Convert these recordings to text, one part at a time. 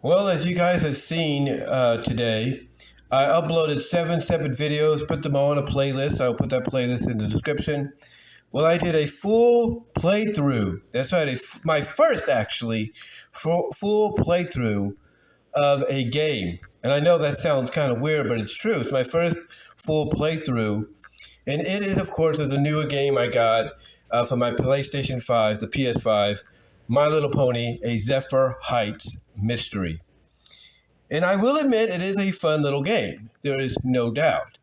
Well, as you guys have seen today, I uploaded 7 separate videos, put them all in a playlist. I'll put that playlist in the description. Well, I did a full playthrough. That's right, my first actually full playthrough of a game. And I know that sounds kind of weird, but it's true. It's my first full playthrough. And it is, of course, the newer game I got for my PlayStation 5, the PS5, My Little Pony, a Zephyr Heights mystery. And I will admit it is a fun little game. There is no doubt.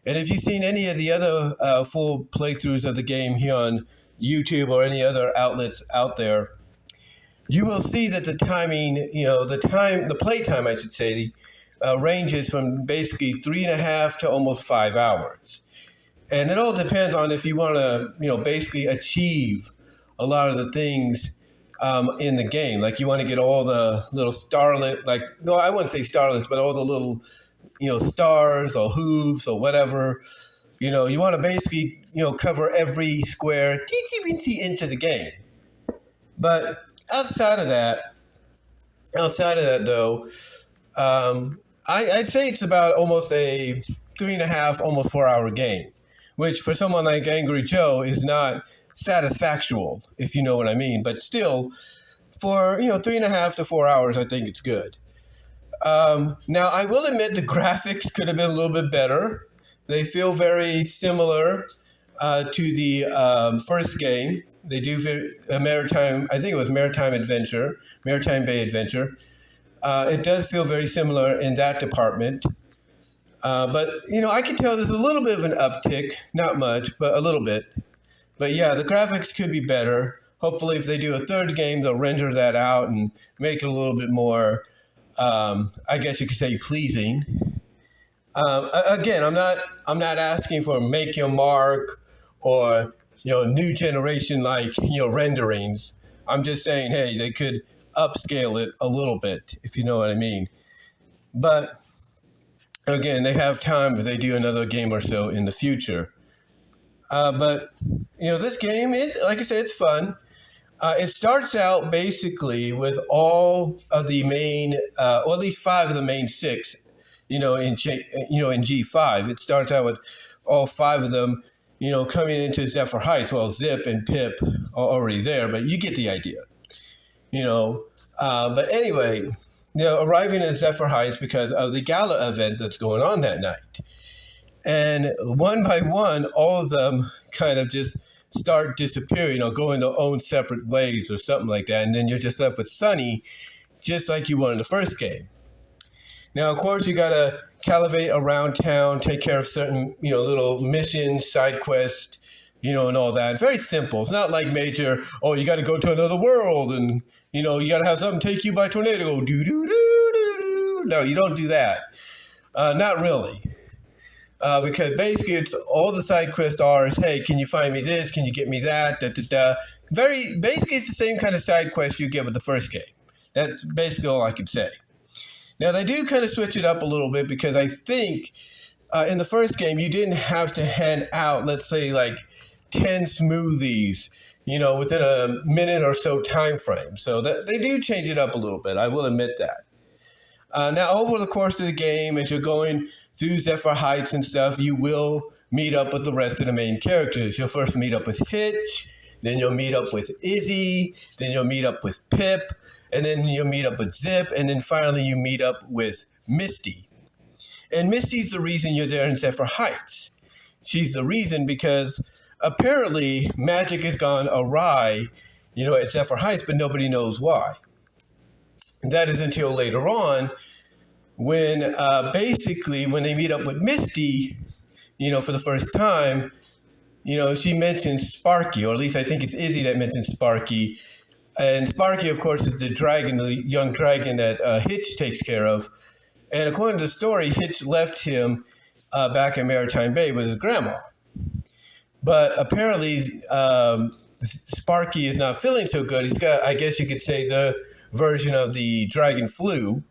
And if you've seen any of the other full playthroughs of the game here on YouTube or any other outlets out there, you will see that the timing, the play time, I should say, ranges from basically 3.5 to almost 5 hours. And it all depends on if you want to, basically achieve a lot of the things in the game. Like you want to get all the little starlet, I wouldn't say starlets, but all the little, stars or hooves or whatever. You want to basically, cover every square, teensy inch of the game. But outside of that though, I'd say it's about almost a 3.5, almost 4 hour game, which for someone like Angry Joe is not satisfactual, if you know what I mean. But still, for 3.5 to 4 hours, I think it's good. Now, I will admit the graphics could have been a little bit better. They feel very similar to the first game. They do Maritime, I think it was Maritime Bay Adventure. It does feel very similar in that department. But, I can tell there's a little bit of an uptick, not much, but a little bit. But yeah, the graphics could be better. Hopefully, if they do a third game, they'll render that out and make it a little bit more, I guess you could say, pleasing. Again, I'm not asking for make your mark or new generation renderings. I'm just saying, hey, they could upscale it a little bit, if you know what I mean. But again, they have time if they do another game or so in the future. But this game is, like I said, it's fun. It starts out basically with all of the main, or at least 5 of the main 6, in G5. It starts out with all 5 of them, coming into Zephyr Heights. Well, Zip and Pip are already there, but you get the idea. But anyway, arriving at Zephyr Heights because of the gala event that's going on that night. And one by one, all of them kind of just start disappearing or going their own separate ways or something like that. And then you're just left with Sunny, just like you were in the first game. Now, of course, you got to calibrate around town, take care of certain, little missions, side quests, and all that. Very simple. It's not like major, you got to go to another world and, you got to have something take you by tornado. Do-do-do-do-do. No, you don't do that. Not really. Because basically it's all the side quests are is, hey, can you find me this? Can you get me that? Basically it's the same kind of side quest you get with the first game. That's basically all I could say. Now they do kind of switch it up a little bit because I think in the first game you didn't have to hand out, let's say 10 smoothies, within a minute or so time frame. So that they do change it up a little bit. I will admit that. Now, over the course of the game, as you're going through Zephyr Heights and stuff, you will meet up with the rest of the main characters. You'll first meet up with Hitch, then you'll meet up with Izzy, then you'll meet up with Pip, and then you'll meet up with Zip, and then finally you meet up with Misty. And Misty's the reason you're there in Zephyr Heights. She's the reason because apparently magic has gone awry, at Zephyr Heights, but nobody knows why. That is until later on when when they meet up with Misty, for the first time, she mentions Sparky, or at least I think it's Izzy that mentions Sparky. And Sparky, of course, is the dragon, the young dragon that Hitch takes care of. And according to the story, Hitch left him back in Maritime Bay with his grandma. But apparently, Sparky is not feeling so good. He's got, I guess you could say, the version of the dragon flu,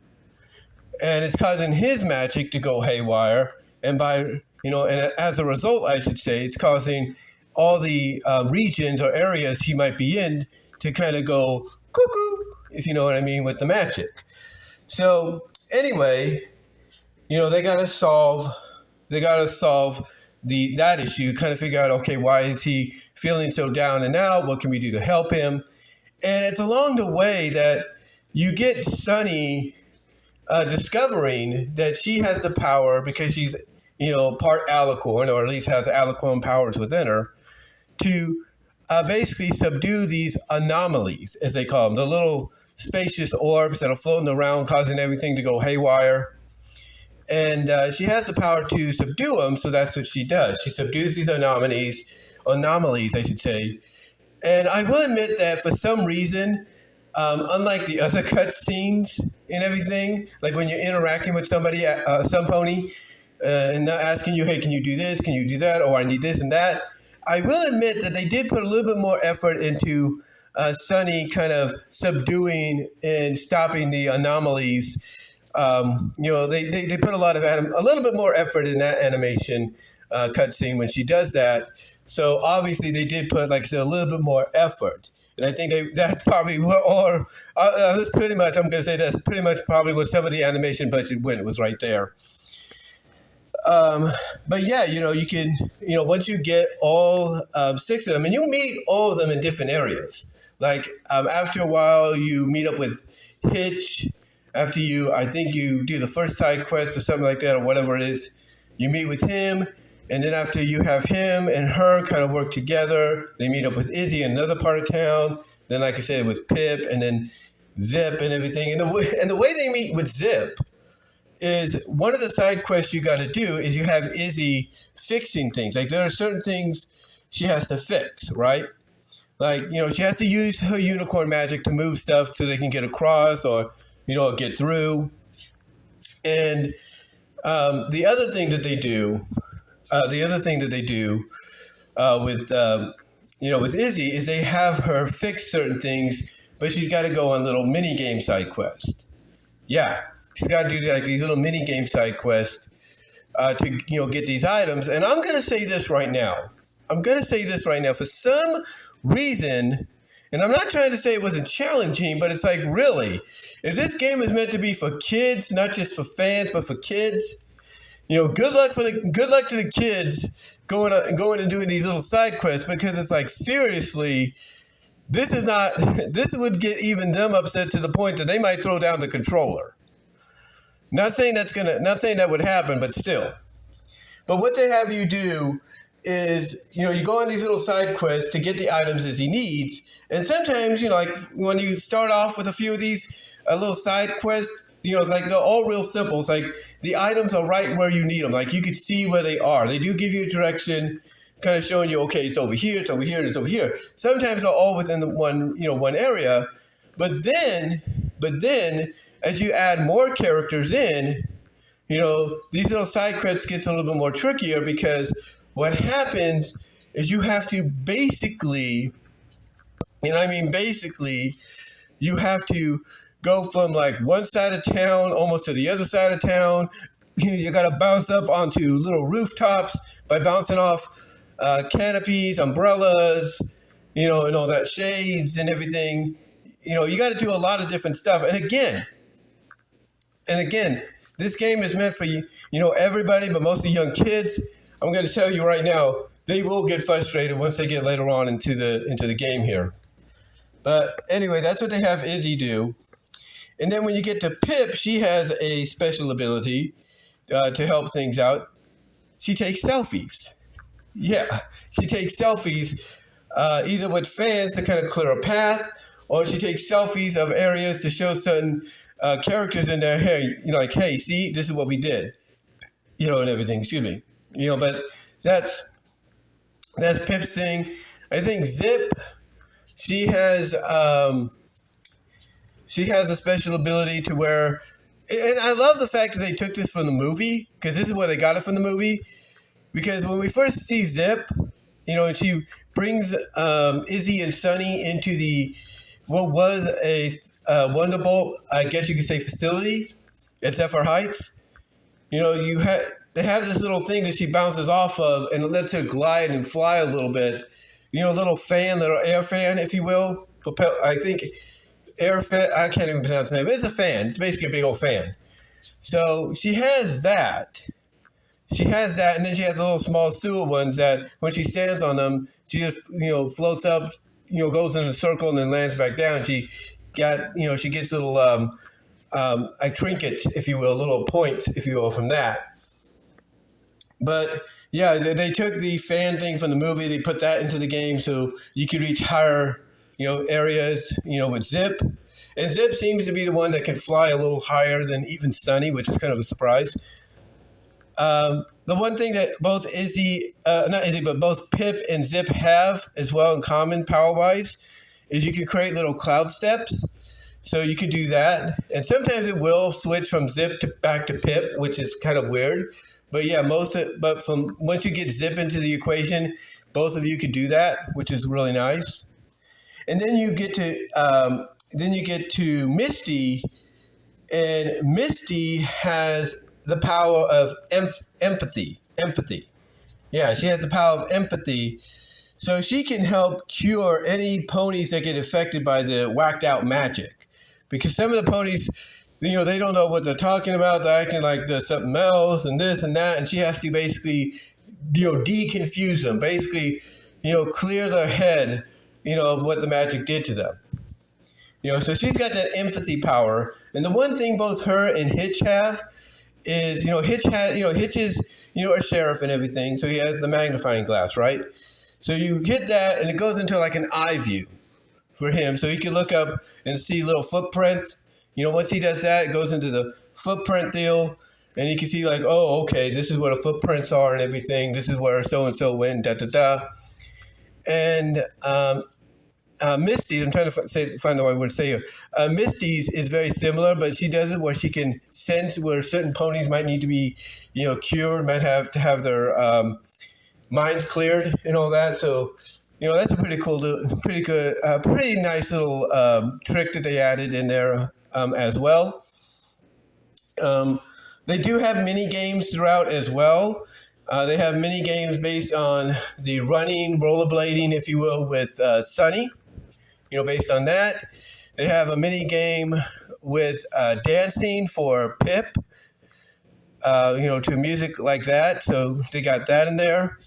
and it's causing his magic to go haywire, and and as a result, I should say, it's causing all the regions or areas he might be in to kind of go cuckoo, if you know what I mean, with the magic. So anyway, they gotta solve that issue, kind of figure out, okay, why is he feeling so down and out? What can we do to help him? And it's along the way that you get Sunny discovering that she has the power, because she's, part alicorn, or at least has alicorn powers within her, to basically subdue these anomalies, as they call them, the little spacious orbs that are floating around, causing everything to go haywire. And she has the power to subdue them, so that's what she does. She subdues these anomalies, I should say. And I will admit that for some reason, unlike the other cutscenes and everything, like when you're interacting with somebody, some pony, and they're asking you, hey, can you do this? Can you do that? Or I need this and that. I will admit that they did put a little bit more effort into Sunny kind of subduing and stopping the anomalies. They put a little bit more effort in that animation cutscene when she does that. So obviously they did put, like I said, a little bit more effort. And I think that's probably what, that's pretty much, I'm going to say that's pretty much probably what some of the animation budget went. It was right there. But yeah, you can, once you get all 6 of them, and you meet all of them in different areas. Like after a while, you meet up with Hitch. After I think you do the first side quest or something like that, or whatever it is, you meet with him. And then after you have him and her kind of work together, they meet up with Izzy in another part of town. Then, like I said, with Pip and then Zip and everything. And the way they meet with Zip is one of the side quests you got to do is you have Izzy fixing things. Like there are certain things she has to fix, right? Like, she has to use her unicorn magic to move stuff so they can get across or, get through. And the other thing that they do with Izzy is they have her fix certain things, but she's got to go on little mini game side quests. Yeah, she's got to do like these little mini game side quests to get these items. And I'm going to say this right now. For some reason, and I'm not trying to say it wasn't challenging, but it's like, really, if this game is meant to be for kids, not just for fans, but for kids, good luck to the kids going and doing these little side quests, because it's like, seriously, this would get even them upset to the point that they might throw down the controller. Not saying that would happen, but still. But what they have you do is, you go on these little side quests to get the items that he needs. And sometimes, like when you start off with a few of these little side quests, like they're all real simple. It's like the items are right where you need them. Like you could see where they are. They do give you a direction, kind of showing you, okay, it's over here, it's over here, it's over here. Sometimes they're all within the one area. But then as you add more characters in, these little side quests gets a little bit more trickier, because what happens is you have to basically, you have to go from like one side of town almost to the other side of town. You got to bounce up onto little rooftops by bouncing off canopies, umbrellas, and all that, shades and everything. You got to do a lot of different stuff. And again, this game is meant for everybody, but mostly young kids. I'm going to tell you right now, they will get frustrated once they get later on into the game here. But anyway, that's what they have Izzy do. And then when you get to Pip, she has a special ability to help things out. She takes selfies. Yeah, she takes selfies either with fans to kind of clear a path, or she takes selfies of areas to show certain characters in there. Hey, like, hey, see, this is what we did, and everything. Excuse me. But that's Pip's thing. I think Zip, she has a special ability to where, and I love the fact that they took this from the movie, because this is where they got it from the movie. Because when we first see Zip, and she brings Izzy and Sunny into what was a Wonderbolt, I guess you could say, facility at Zephyr Heights. They have this little thing that she bounces off of, and it lets her glide and fly a little bit. A little fan, little air fan, if you will. I think air fan. I can't even pronounce the name, but it's a fan. It's basically a big old fan. So she has that. And then she has the little small stool ones that when she stands on them, she just floats up, goes in a circle and then lands back down. She gets little trinkets, if you will, little points, if you will, from that. But yeah, they took the fan thing from the movie, they put that into the game so you could reach higher, areas, with Zip. And Zip seems to be the one that can fly a little higher than even Sunny, which is kind of a surprise. The one thing that both both Pip and Zip have as well in common power-wise is you can create little cloud steps. So you could do that. And sometimes it will switch from Zip back to Pip, which is kind of weird. But yeah, once you get Zip into the equation, both of you could do that, which is really nice. And then you get to Misty, and Misty has the power of empathy. Yeah, she has the power of empathy. So she can help cure any ponies that get affected by the whacked out magic. Because some of the ponies, they don't know what they're talking about. They're acting like there's something else and this and that. And she has to basically, deconfuse them. Basically, clear their head, of what the magic did to them. So she's got that empathy power. And the one thing both her and Hitch have is, Hitch is, a sheriff and everything. So he has the magnifying glass, right? So you hit that and it goes into like an eye view for him. So he can look up and see little footprints. Once he does that, it goes into the footprint deal. And you can see like, oh, okay, this is where the footprints are and everything. This is where so-and-so went, da-da-da. And Misty's, I'm trying to find the right word to say here. Misty's is very similar, but she does it where she can sense where certain ponies might need to be, cured, might have to have their minds cleared and all that. So, that's a pretty cool, pretty good, pretty nice little trick that they added in there as well. They do have mini games throughout as well. They have mini games based on the running, rollerblading, if you will, with Sunny. Based on that. They have a mini game with dancing for Pip, to music like that. So they got that in there.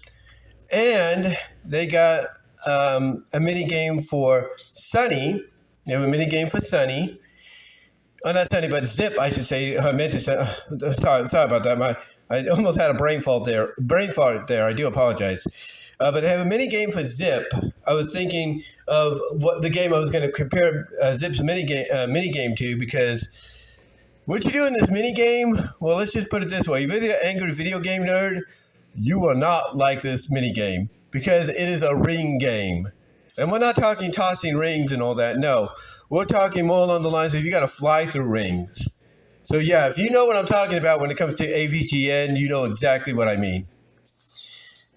And they got a mini game for Sunny. They have a mini game for Sunny. Oh, not Sunny, but Zip, I should say. I meant to say. Sorry about that. I almost had a brain fart there. I do apologize. But they have a mini game for Zip. I was thinking of what the game I was going to compare Zip's mini game to, because what you do in this mini game, well, let's just put it this way. If you're an angry video game nerd, you will not like this mini game because it is a ring game. And we're not talking tossing rings and all that. No, we're talking more along the lines of you got to fly through rings. So yeah, if you know what I'm talking about when it comes to AVGN, you know exactly what I mean.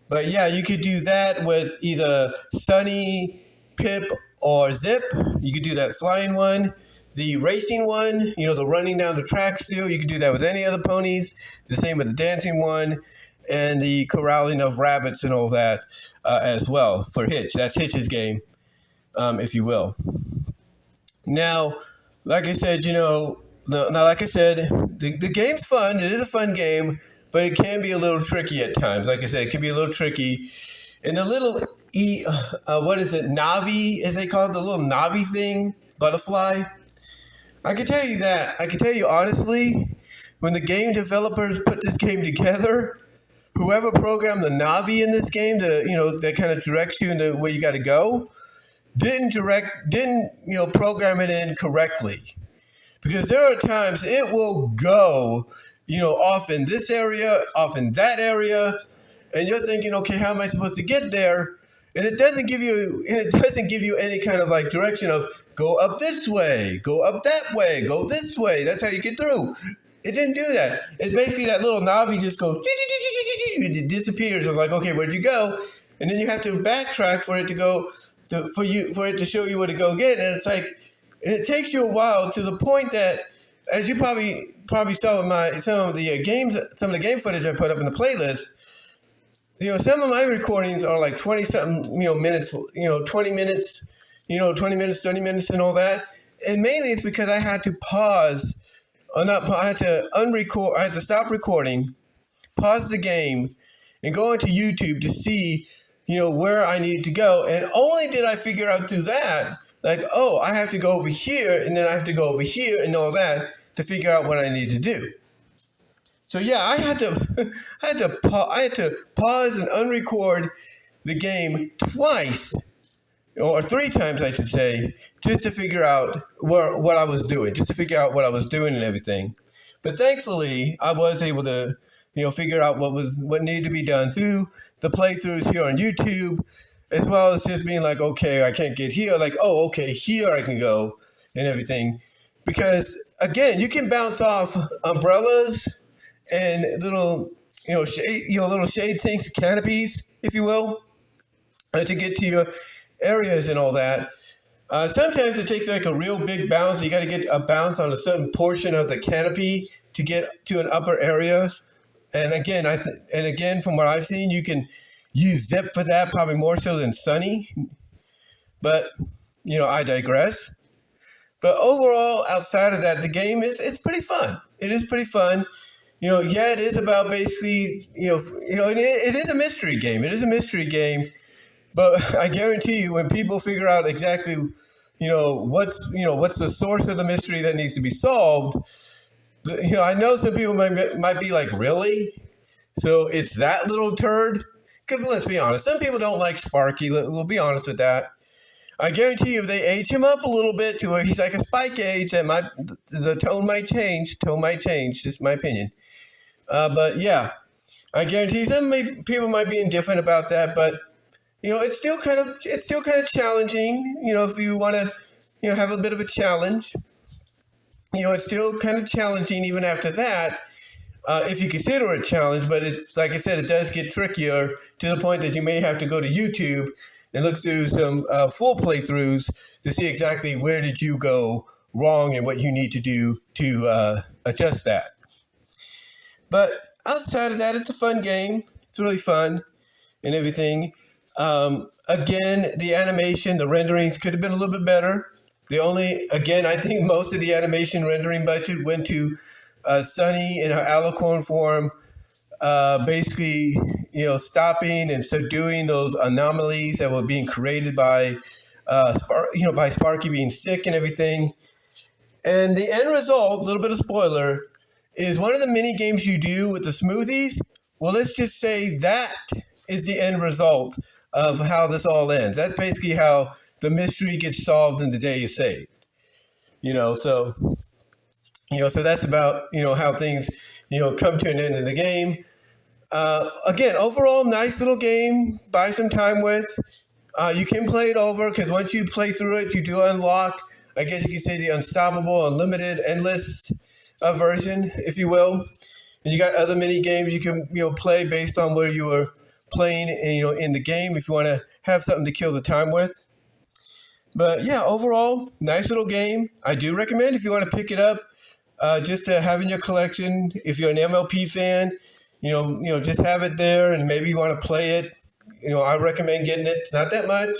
But yeah, you could do that with either Sunny, Pip, or Zip. You could do that flying one. The racing one, the running down the track still, you could do that with any other ponies. The same with the dancing one. And the corralling of rabbits and all that as well for Hitch. That's Hitch's game, if you will. Now, like I said, the game's fun. It is a fun game, but it can be a little tricky at times. Like I said, it can be a little tricky. And the little Navi, as they call it, the little Navi thing, butterfly. I can tell you that. I can tell you honestly, when the game developers put this game together, whoever programmed the Navi in this game, that kind of directs you in the way you got to go, didn't program it in correctly. Because there are times it will go, off in this area, off in that area, and you're thinking, okay, how am I supposed to get there? And it doesn't give you any kind of like direction of go up this way, go up that way, go this way. That's how you get through. It didn't do that. It's basically that little Navi just goes, it disappears. It's like, okay, where'd you go? And then you have to backtrack for it to go, for it to show you where to go again. And it's like, and it takes you a while to the point that, as you probably saw in some of the game footage I put up in the playlist, some of my recordings are like 20 something, minutes, 20 minutes, 20 minutes, 30 minutes and all that. and mainly it's because I had to pause, or not. I had to unrecord. I had to stop recording, pause the game, and go into YouTube to see, where I needed to go. And only did I figure out through that, like, oh, I have to go over here, and then I have to go over here, and all that to figure out what I need to do. So yeah, I had to, I had to pause and unrecord the game twice, or 3 times, I should say, just to figure out what I was doing, and everything. But thankfully, I was able to, figure out what needed to be done through the playthroughs here on YouTube, as well as just being like, okay, I can't get here. Like, oh, okay, here I can go and everything. Because again, you can bounce off umbrellas and little, shade, little shade things, canopies, if you will, to get to your areas and all that. Sometimes it takes like a real big bounce. You got to get a bounce on a certain portion of the canopy to get to an upper area. And again, from what I've seen, you can use Zip for that, probably more so than Sunny. But I digress. But overall, outside of that, the game it's pretty fun. It is pretty fun. It is about basically, it is a mystery game. It is a mystery game. But I guarantee you, when people figure out exactly, what's the source of the mystery that needs to be solved, I know some people might be like, really? So it's that little turd? Because let's be honest, some people don't like Sparky. We'll be honest with that. I guarantee you, if they age him up a little bit to where he's like a Spike age, the tone might change. Just my opinion. But yeah, I guarantee people might be indifferent about that, but it's still kind of challenging. If you want to, have a bit of a challenge. It's still kind of challenging even after that, if you consider it a challenge. But like I said, it does get trickier to the point that you may have to go to YouTube and look through some full playthroughs to see exactly where did you go wrong and what you need to do to adjust that. But outside of that, it's a fun game. It's really fun and everything. Again, the animation, the renderings could have been a little bit better. I think most of the animation rendering budget went to Sunny in her alicorn form, basically, stopping and subduing those anomalies that were being created by Sparky being sick and everything. And the end result, a little bit of spoiler, is one of the mini games you do with the smoothies. Well, let's just say that is the end result of how this all ends. That's basically how the mystery gets solved and the day is saved. So that's about, how things, come to an end in the game. Again, overall, nice little game. Buy some time with. You can play it over because once you play through it, you do unlock, I guess you could say, the unstoppable, unlimited, endless version, if you will. And you got other mini games you can, play based on where you are playing, in the game if you want to have something to kill the time with. But yeah, overall, nice little game. I do recommend if you want to pick it up, just to have in your collection. If you're an MLP fan, just have it there, and maybe you want to play it. I recommend getting it. It's not that much.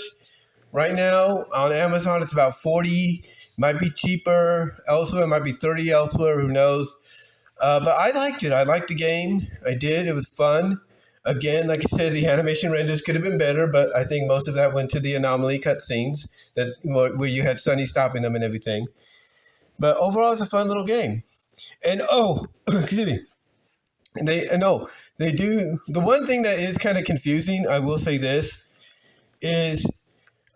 Right now on Amazon, it's about $40. Might be cheaper elsewhere. It might be $30 elsewhere. Who knows? But I liked it. I liked the game. I did. It was fun. Again, like I said, the animation renders could have been better, but I think most of that went to the anomaly cutscenes where you had Sunny stopping them and everything. But overall, it's a fun little game. And excuse me. They do. The one thing that is kind of confusing, I will say this, is,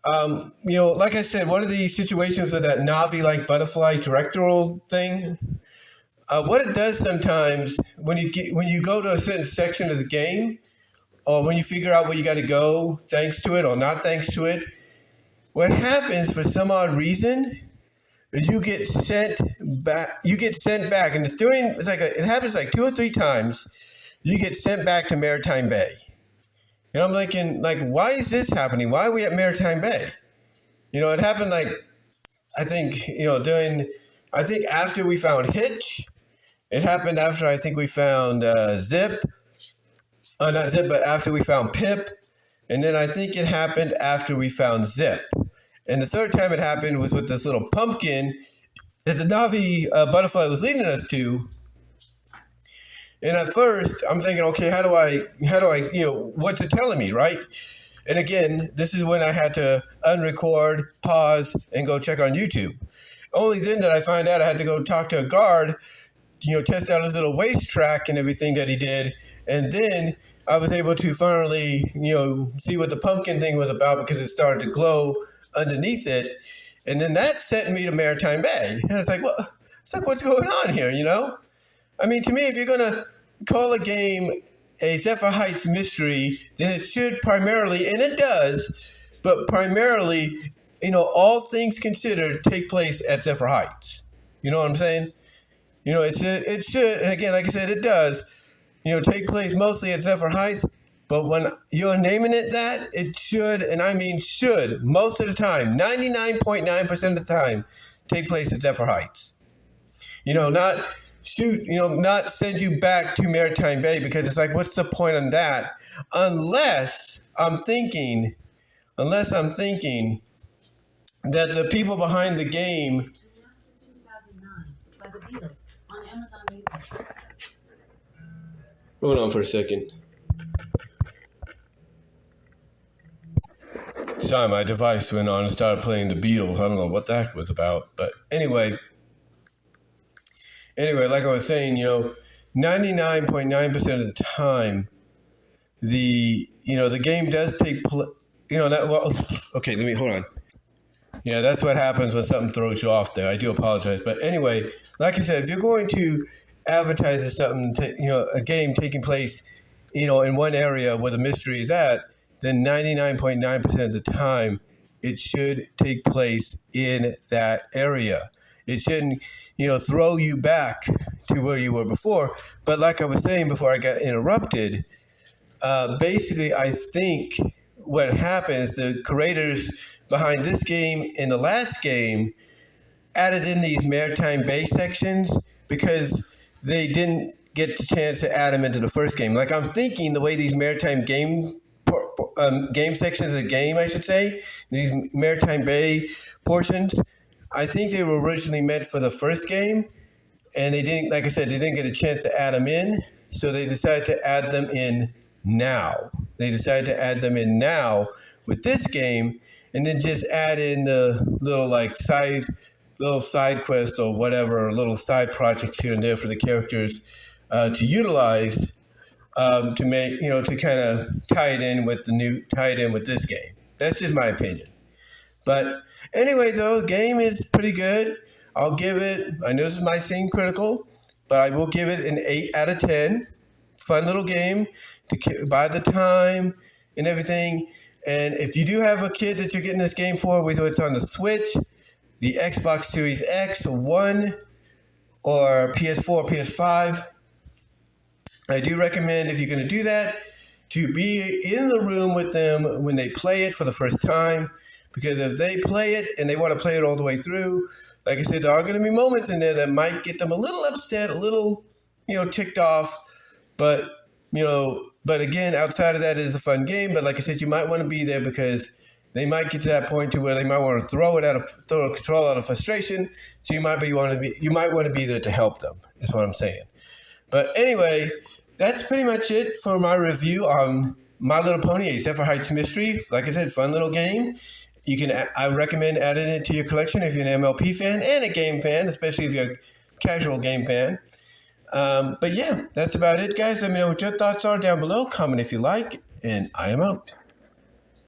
like I said, one of the situations of that Navi-like butterfly directorial thing. What it does sometimes when you go to a certain section of the game, or when you figure out where you got to go, thanks to it or not thanks to it, what happens for some odd reason is you get sent back. And it happens like 2 or 3 times. You get sent back to Maritime Bay. And I'm thinking, why is this happening? Why are we at Maritime Bay? It happened I think after we found Hitch. It happened after I think we found Zip. Not Zip, but after we found Pip. And then I think it happened after we found Zip. And the third time it happened was with this little pumpkin that the Navi butterfly was leading us to. And at first, I'm thinking, okay, how do I, what's it telling me, right? And again, this is when I had to unrecord, pause, and go check on YouTube. Only then did I find out I had to go talk to a guard, test out his little waist track and everything that he did. And then I was able to finally, see what the pumpkin thing was about because it started to glow underneath it. And then that sent me to Maritime Bay. And it's like, what's going on here, I mean, to me, if you're going to call a game a Zephyr Heights mystery, then it should primarily, and it does, but primarily, all things considered, take place at Zephyr Heights. You know what I'm saying? It should, and again, like I said, it does, take place mostly at Zephyr Heights, but when you're naming it that, it should, and I mean should, most of the time, 99.9% of the time, take place at Zephyr Heights. Not send you back to Maritime Bay, because it's like, what's the point on that? Unless I'm thinking that the people behind the game. 2009 by the Beatles on Amazon Music. Hold on for a second. Sorry, my device went on and started playing the Beatles. I don't know what that was about, but anyway, like I was saying, 99.9% of the time, the game does take place. Okay, let me hold on. Yeah, that's what happens when something throws you off there. I do apologize, but anyway, like I said, if you're going to advertise as something, a game taking place, in one area where the mystery is at, then 99.9% of the time, it should take place in that area. It shouldn't, throw you back to where you were before. But like I was saying before I got interrupted, basically I think what happened is the creators behind this game and the last game added in these Maritime Bay sections because they didn't get the chance to add them into the first game. Like I'm thinking the way these Maritime game sections of the game, I should say, these Maritime Bay portions, I think they were originally meant for the first game, and they didn't, like I said, they didn't get a chance to add them in, so they decided to add them in now. They decided to add them in now with this game, and then just add in the little side quest or whatever, little side projects here and there for the characters to utilize to make, to kind of tie it in with this game. That's just my opinion. But anyway, though, the game is pretty good. I'll give it, I know this might seem critical, but I will give it an 8 out of 10. Fun little game to buy the time and everything. And if you do have a kid that you're getting this game for, whether it's on the Switch, the Xbox Series X, One, or PS4, PS5, I do recommend, if you're going to do that, to be in the room with them when they play it for the first time. Because if they play it and they want to play it all the way through, like I said, there are going to be moments in there that might get them a little upset, a little, ticked off. But again, outside of that, it is a fun game. But like I said, you might want to be there because they might get to that point to where they might want to throw a control out of frustration. So you might want to be there to help them, is what I'm saying. But anyway, that's pretty much it for my review on My Little Pony: A Zephyr Heights Mystery. Like I said, fun little game. I recommend adding it to your collection if you're an MLP fan and a game fan, especially if you're a casual game fan. But yeah, that's about it, guys. Let me know what your thoughts are down below. Comment if you like, and I am out.